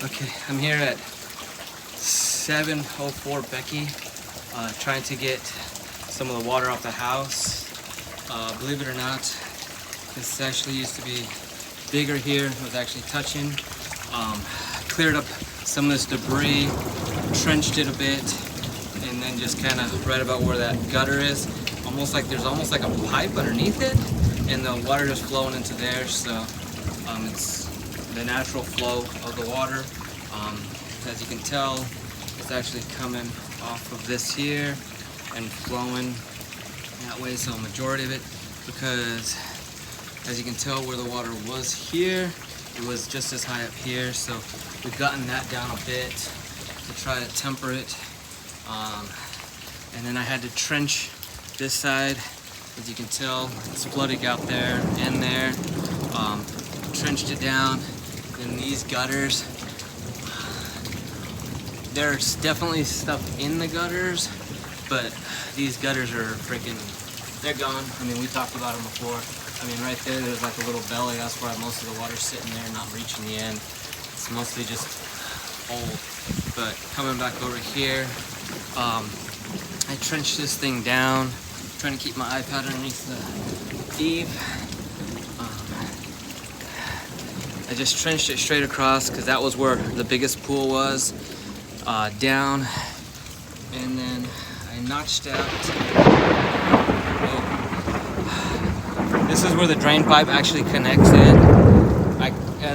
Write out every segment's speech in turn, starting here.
Okay, I'm here at 704 Becky, trying to get some of the water off the house. Believe it or not, this actually used to be bigger here. It was actually touching. Cleared up some of this debris, trenched it a bit, and then just kind of right about where that gutter is, there's almost like a pipe underneath it, and the water just flowing into there. So it's the natural flow of the water. As you can tell, it's actually coming off of this here and flowing that way. So a majority of it, because as you can tell where the water was here, it was just as high up here. So we've gotten that down a bit to try to temper it. And then I had to trench this side. As you can tell, it's flooding out there and there. Trenched it down. Then these gutters, there's definitely stuff in the gutters, but these gutters are freaking, they're gone. I mean, we talked about them before. I mean, right there's like a little belly. That's why most of the water's sitting there, not reaching the end. It's mostly just old. But coming back over here, I trenched this thing down, trying to keep my iPad underneath the eave. I just trenched it straight across because that was where the biggest pool was, down, and then I notched out. This is where the drain pipe actually connects in.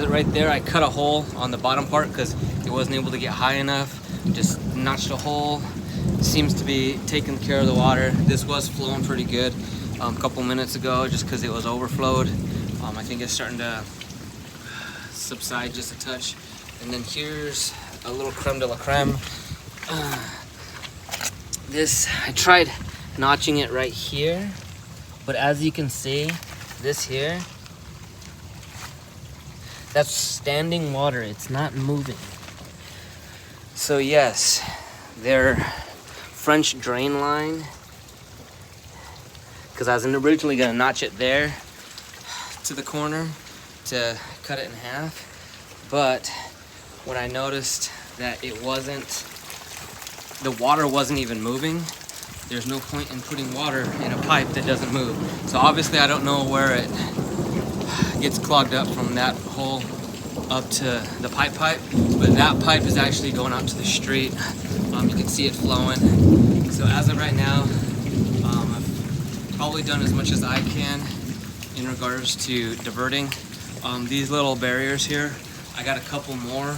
Right there, I cut a hole on the bottom part because it wasn't able to get high enough. Just notched a hole. Seems to be taking care of the water. This was flowing pretty good a couple minutes ago, just because it was overflowed. I think it's starting to subside just a touch. And then here's a little creme de la creme. This, I tried notching it right here, but as you can see, this here, that's standing water. It's not moving. So yes, their French drain line, because I was originally gonna notch it there to the corner to cut it in half, but when I noticed that it wasn't, the water wasn't even moving, there's no point in putting water in a pipe that doesn't move. So obviously I don't know where it gets clogged up from that hole up to the pipe, but that pipe is actually going out to the street. You can see it flowing. So as of right now, I've probably done as much as I can in regards to diverting. These little barriers here, I got a couple more.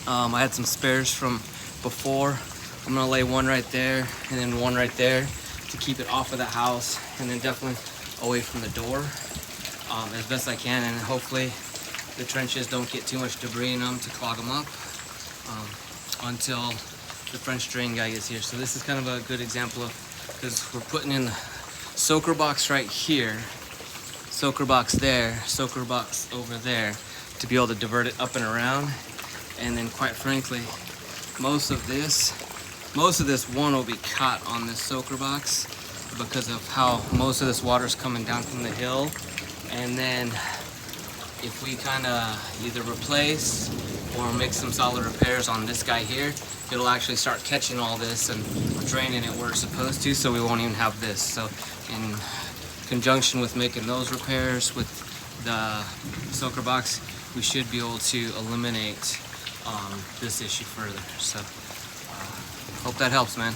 I had some spares from before. I'm gonna lay one right there and then one right there to keep it off of the house, and then definitely away from the door as best I can, and hopefully the trenches don't get too much debris in them to clog them up until the French drain guy gets here. So this is kind of a good example of, because we're putting in the soaker box right here, soaker box there, soaker box over there, to be able to divert it up and around. And then quite frankly, most of this one will be caught on this soaker box because of how most of this water is coming down from the hill. And then if we kind of either replace or make some solid repairs on this guy here, it'll actually start catching all this and draining it where it's supposed to, so we won't even have this. So in conjunction with making those repairs with the soaker box, we should be able to eliminate this issue further. So hope that helps, man.